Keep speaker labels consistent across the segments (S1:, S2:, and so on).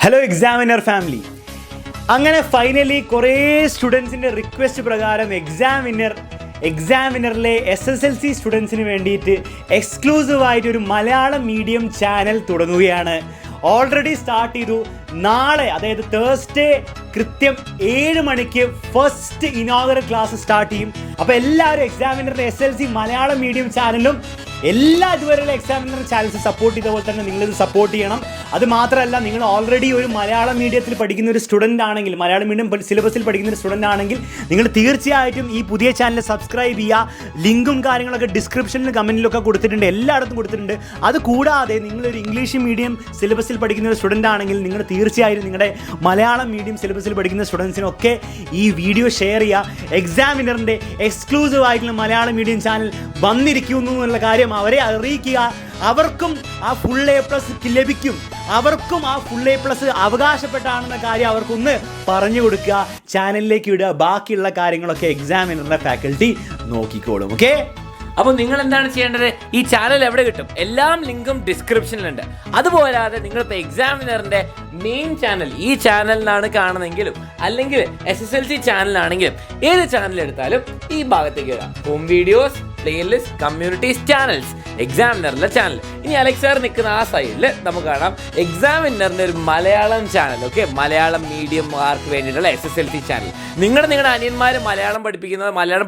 S1: Hello examiner family. അങ്ങനെ finally കുറേ സ്റ്റുഡൻസിൻ്റെ request പ്രകാരം എക്സാമിനറിലെ SSLC സ്റ്റുഡൻസിന് വേണ്ടിയിട്ട് എക്സ്ക്ലൂസീവായിട്ട് ഒരു മലയാളം മീഡിയം ചാനൽ തുടങ്ങുകയാണ്. ഓൾറെഡി സ്റ്റാർട്ട് ചെയ്തു. നാളെ അതായത് തേഴ്സ്ഡേ കൃത്യം 7 മണിക്ക് ഫസ്റ്റ് ഇനോഗ്രൽ ക്ലാസ് സ്റ്റാർട്ട് ചെയ്യും. അപ്പോൾ എല്ലാവരും എക്സാമിനറിൻ്റെ SSLC മലയാളം മീഡിയം ചാനലും എല്ലാ ഇതുവരെയുള്ള എക്സാമിനർ ചാനൽസ് സപ്പോർട്ട് ചെയ്ത പോലെ തന്നെ നിങ്ങളിത് സപ്പോർട്ട് ചെയ്യണം. അത് മാത്രമല്ല, നിങ്ങൾ ഓൾറെഡി ഒരു മലയാളം മീഡിയത്തിൽ പഠിക്കുന്ന ഒരു സ്റ്റുഡൻ്റ് ആണെങ്കിൽ, മലയാളം മീഡിയം സിലബസിൽ പഠിക്കുന്ന ഒരു സ്റ്റുഡൻ്റ് ആണെങ്കിൽ നിങ്ങൾ തീർച്ചയായിട്ടും ഈ പുതിയ ചാനൽ സബ്സ്ക്രൈബ് ചെയ്യുക. ലിങ്കും കാര്യങ്ങളൊക്കെ ഡിസ്ക്രിപ്ഷനിലും കമൻറ്റിലൊക്കെ കൊടുത്തിട്ടുണ്ട്, എല്ലായിടത്തും കൊടുത്തിട്ടുണ്ട്. അത് കൂടാതെ നിങ്ങളൊരു ഇംഗ്ലീഷ് മീഡിയം സിലബസിൽ പഠിക്കുന്ന ഒരു സ്റ്റുഡൻ്റ് ആണെങ്കിൽ നിങ്ങൾ തീർച്ചയായും നിങ്ങളുടെ മലയാളം മീഡിയം സിലബസിൽ പഠിക്കുന്ന സ്റ്റുഡൻസിനൊക്കെ ഈ വീഡിയോ ഷെയർ ചെയ്യുക. എക്സാമിനറിൻ്റെ എക്സ്ക്ലൂസീവ് ആയിട്ടുള്ള മലയാളം മീഡിയം ചാനൽ വന്നിരിക്കുന്നു എന്നുള്ള കാര്യം അവരെ അറിയിക്കുക. അവർക്കും ആ ഫുൾ A+ ലഭിക്കും. അവർക്കും ആ ഫുൾ A+ അവകാശപ്പെട്ടാണെന്ന കാര്യം അവർക്കൊന്ന് പറഞ്ഞു കൊടുക്കുക, ചാനലിലേക്ക് വിടുക. ബാക്കിയുള്ള കാര്യങ്ങളൊക്കെ എക്സാമിനറിൻ്റെ ഫാക്കൽറ്റി നോക്കിക്കോളും. ഓക്കെ,
S2: അപ്പോൾ നിങ്ങൾ എന്താണ് ചെയ്യേണ്ടത്? ഈ ചാനൽ എവിടെ കിട്ടും? എല്ലാം ലിങ്കും ഡിസ്ക്രിപ്ഷനിലുണ്ട്. അതുപോലാതെ നിങ്ങളിപ്പോൾ എക്സാമിനറിൻ്റെ മെയിൻ ചാനൽ ഈ ചാനലിനാണ് കാണുന്നതെങ്കിലും അല്ലെങ്കിൽ SSLC ചാനലാണെങ്കിലും ഏത് ചാനൽ എടുത്താലും ഈ ഭാഗത്തേക്ക് വരാം. Home videos, playlist, communities, channels, എക്സാമിനറിലെ ചാനൽ. ഇനി അലക്സ് സാർ നിൽക്കുന്ന ആ സൈഡിൽ നമുക്ക് കാണാം എക്സാമിനറിൻ്റെ ഒരു Malayalam channel. Okay, Malayalam medium mark വേണ്ടിയിട്ടുള്ള SSLC ചാനൽ. നിങ്ങളുടെ അനിയന്മാർ മലയാളം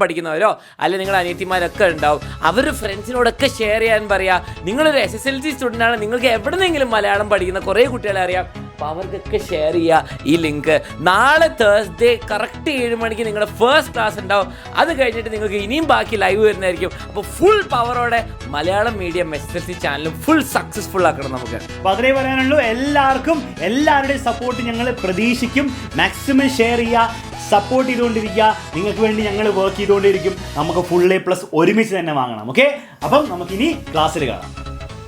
S2: പഠിക്കുന്നവരോ അല്ലെങ്കിൽ നിങ്ങളുടെ അനിയത്തിമാരൊക്കെ ഉണ്ടാവും. അവർ ഫ്രണ്ട്സിനോടൊക്കെ ഷെയർ ചെയ്യാൻ പറയുക. നിങ്ങളൊരു SSLC സ്റ്റുഡൻ്റ് ആണ്, നിങ്ങൾക്ക് എവിടെന്നെങ്കിലും മലയാളം പഠിക്കുന്ന കുറേ കുട്ടികളെ അറിയാം. അപ്പോൾ അവർക്കൊക്കെ ഷെയർ ചെയ്യുക ഈ ലിങ്ക്. നാളെ തേഴ്സ്ഡേ കറക്റ്റ് 7 മണിക്ക് നിങ്ങളുടെ ഫസ്റ്റ് ക്ലാസ് ഉണ്ടാവും. അത് കഴിഞ്ഞിട്ട് നിങ്ങൾക്ക് ഇനിയും ബാക്കി ലൈവ് വരുന്നതായിരിക്കും. അപ്പോൾ ഫുൾ പവറോടെ മലയാളം മീഡിയം SSLC ചാനലും ഫുൾ സക്സസ്ഫുൾ ആക്കണം നമുക്ക്.
S1: അപ്പോൾ അതേ പറയാനുള്ളൂ. എല്ലാവരുടെയും സപ്പോർട്ട് ഞങ്ങൾ പ്രതീക്ഷിക്കും. മാക്സിമം ഷെയർ ചെയ്യുക, സപ്പോർട്ട് ചെയ്തുകൊണ്ടിരിക്കുക. നിങ്ങൾക്ക് വേണ്ടി ഞങ്ങൾ വർക്ക് ചെയ്തുകൊണ്ടിരിക്കും. നമുക്ക് ഫുൾ A+ ഒരുമിച്ച് തന്നെ വാങ്ങണം. ഓക്കെ, അപ്പം നമുക്കിനി ക്ലാസ്സിൽ കാണാം.